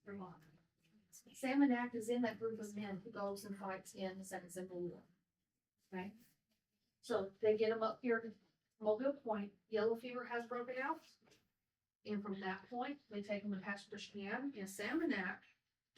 Vermont. Sam and Act is in that group of men who goes and fights in the Second Civil War. Okay? So they get them up here to Mobile Point. Yellow fever has broken out. And from that point, they take them to Pastor Shan and Sam and Act,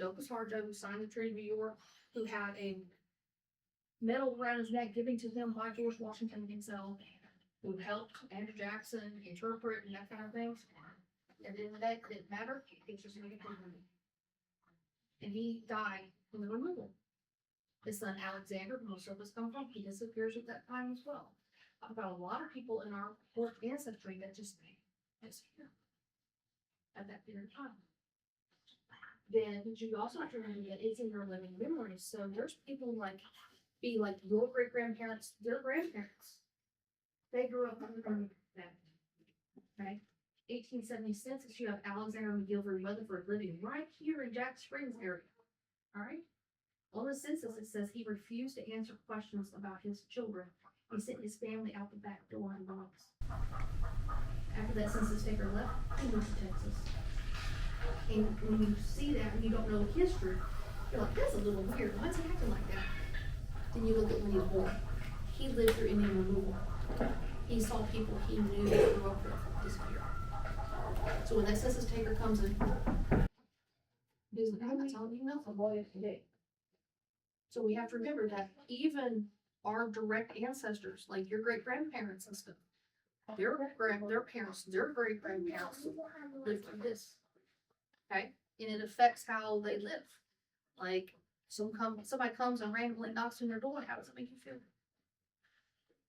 Docus Harjo, who signed the Treaty of York, who had a medal around his neck given to them by George Washington himself, who helped Andrew Jackson interpret and that kind of thing. And then that didn't matter. He was just making money. And he died in the removal. His son Alexander, who most of us come from, he disappears at that time as well. I've got a lot of people in our Poarch ancestry that just disappear at that period of time. Then you also have to remember that it's in your living memories. So there's people like your great grandparents, their grandparents. They grew up from that. Okay. 1870 census, you have Alexander McGilvery Rutherford living right here in Jack Springs area. All right. On the census, it says he refused to answer questions about his children. He sent his family out the back door in box. After that census taker left, he moved to Texas. And when you see that and you don't know the history, you're like, that's a little weird. Why's he acting like that? Then you look at when he was born. He lived through Indian removal. He saw people he knew that grew up with disappear. So when that census taker comes in, he's like, I'm not telling you nothing, boy, today. So we have to remember that even our direct ancestors, like your great grandparents and stuff, their parents, their great grandparents lived through this. Okay? And it affects how they live. Like somebody comes and randomly knocks on your door, how does it make you feel?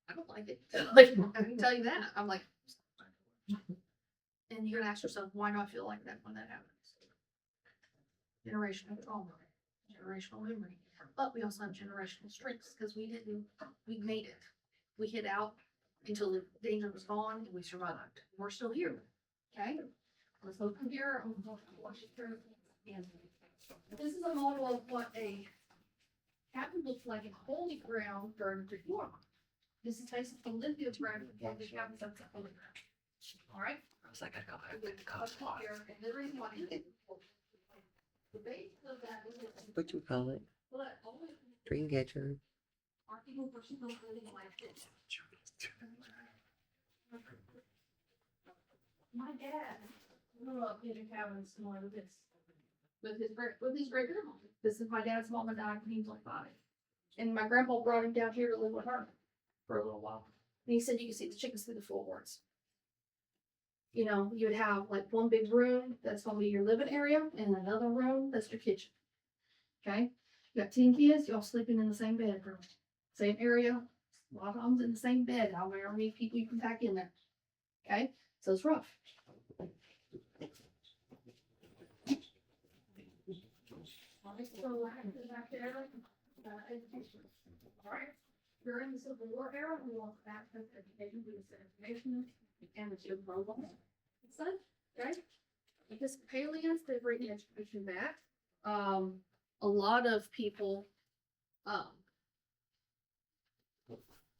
I don't like it. Like, I can tell you that. I'm like, and you're gonna ask yourself, why do I feel like that when that happens? Generational trauma, generational memory. But we also have generational strengths because we made it. We hid out until the danger was gone and we survived. We're still here. Okay? Let's look here. Wash it through. And this is a model of what a cabin looks like in holy ground during the Greek War. This is basically the lithium ground of the cabins up to holy ground. All right? I was like, I gotta go get the cops. And the reason why the base of that is What you call it? Dream catcher. our people were still living like this. My dad grew up in a cabin similar to this with his great grandma. This is my dad's mom and died when he was like 5. And my grandpa brought him down here to live with her for a little while. And he said you can see the chickens through the floorboards. You know, you would have like one big room that's gonna be your living area and another room that's your kitchen. Okay? You got 10 kids, y'all sleeping in the same bedroom. Same area, a lot of them in the same bed. However many people you can pack in there. Okay? So it's rough. Alright, so back there, education. Alright, during the Civil War era, we lost access to education due to information and the Jim Crow laws. Okay? Episcopalians, they bring education back. A lot of people,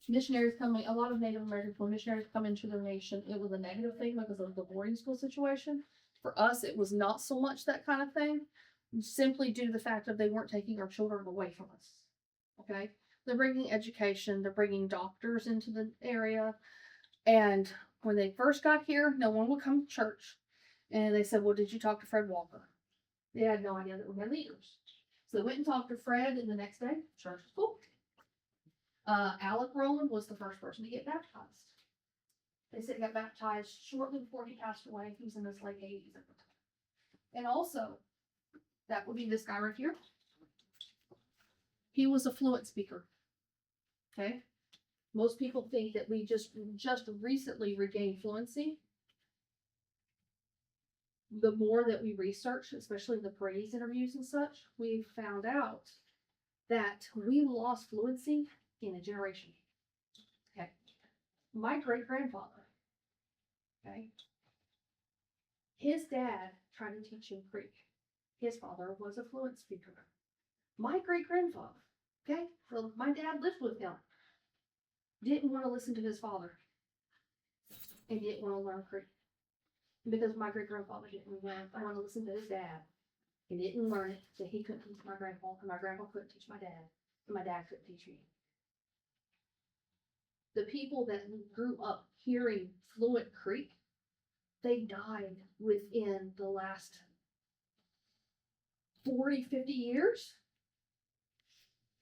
missionaries coming, a lot of Native American missionaries come into their nation. It was a negative thing because of the boarding school situation. For us, it was not so much that kind of thing, simply due to the fact that they weren't taking our children away from us. Okay? They're bringing education, they're bringing doctors into the area. And when they first got here, no one would come to church. And they said, well, did you talk to Fred Walker? They had no idea that we had leaders. So they went and talked to Fred, and the next day, church was full. Alec Rowland was the first person to get baptized. They said he got baptized shortly before he passed away. He was in his late 80s at the time. And also, that would be this guy right here. He was a fluent speaker. Okay? Most people think that we just recently regained fluency. The more that we research, especially the praise interviews and such, we found out that we lost fluency in a generation. Okay. My great grandfather, okay, his dad tried to teach him Creek. His father was a fluent speaker. My great grandfather, okay, so my dad lived with him, didn't want to listen to his father and didn't want to learn Creek. Because my great grandfather didn't want to listen to his dad. He didn't learn it, so he couldn't teach my grandpa, and my grandpa couldn't teach my dad, and my dad couldn't teach me. The people that grew up hearing Fluent Creek, they died within the last 40, 50 years.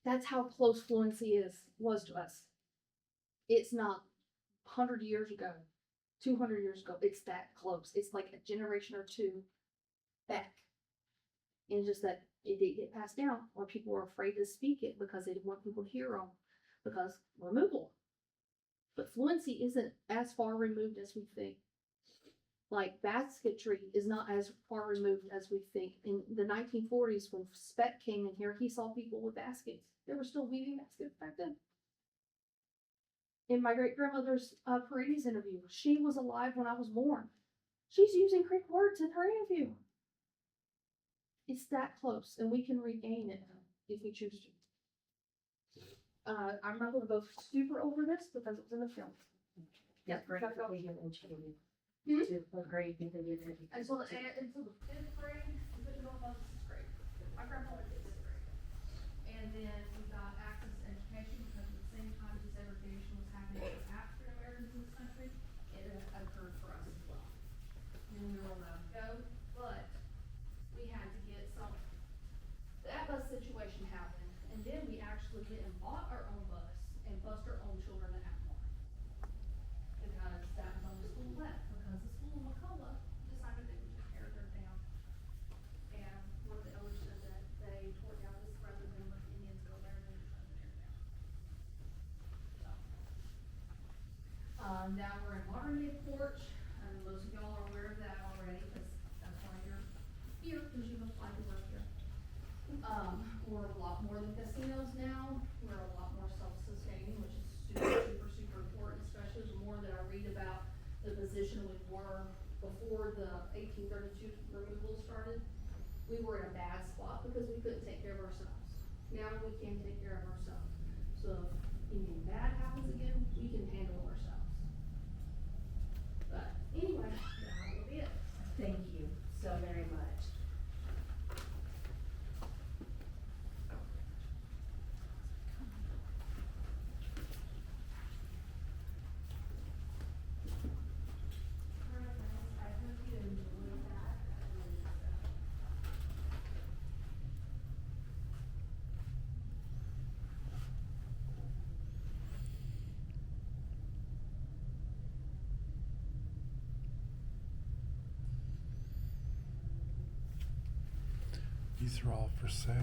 That's how close fluency was to us. It's not 100 years ago, 200 years ago. It's that close. It's like a generation or two back. And it's just that it didn't get passed down, or people were afraid to speak it because they didn't want people to hear them, because removal. But fluency isn't as far removed as we think. Like basketry is not as far removed as we think. In the 1940s, when Speck came in here, he saw people with baskets. They were still weaving baskets back then. In my great grandmother's Paredes interview, she was alive when I was born. She's using Creek words in her interview. It's that close, and we can regain it if we choose to. I'm not going to go super over this because it was in the film. Yeah, great. Got to go. To a grade behavior. Until the 5th grade, we couldn't go above 6th grade. My grandpa went to 6th grade. And then we got access to education because at the same time desegregation was happening for African Americans in this country, it occurred for us as well. And we were allowed to go, but we had to get some, that bus situation happened, and then we actually went and bought our own bus and bused our own children at Atmore. Because that was on the school left, because the school in McCullough decided they would just tear her down. And one of the elders said that they tore down this rather than let the Indians go there, they just let them tear it down. So. Now we're in modern day Poarch, and most of y'all are aware of that already, because that's why you're here, because you've applied to work here. We're a lot more than casinos now, we're a lot more self-sustaining, which is super important, especially the more that I read about the position we were before the 1832 removal started. We were in a bad spot because we couldn't take care of ourselves. Now we can take care of ourselves. So if anything bad happens again, we can handle ourselves. But anyway, that will be it. Thank you so very much. I hope you enjoyed that. These are all for sale.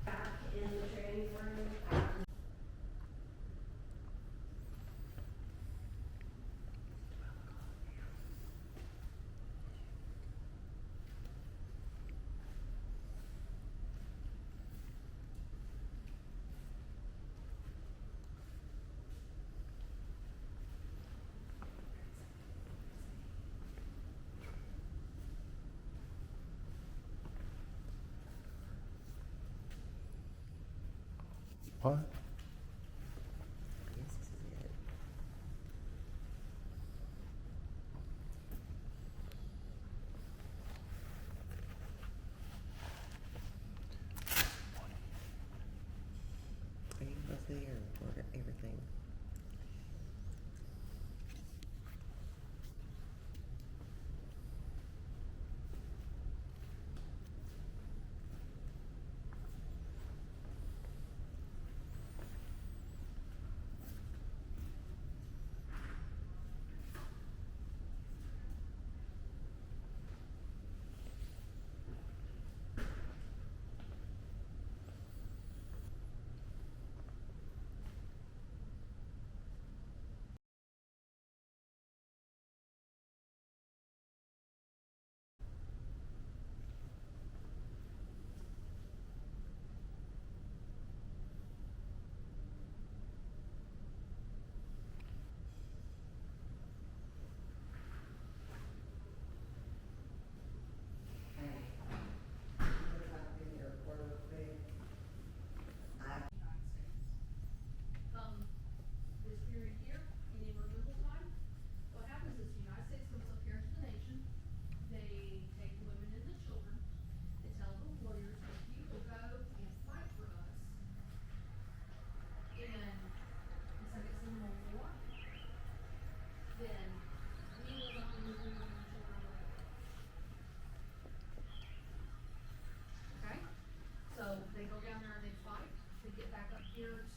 Back in the training room. What? This is it. Are you supposed to hear order everything?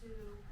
to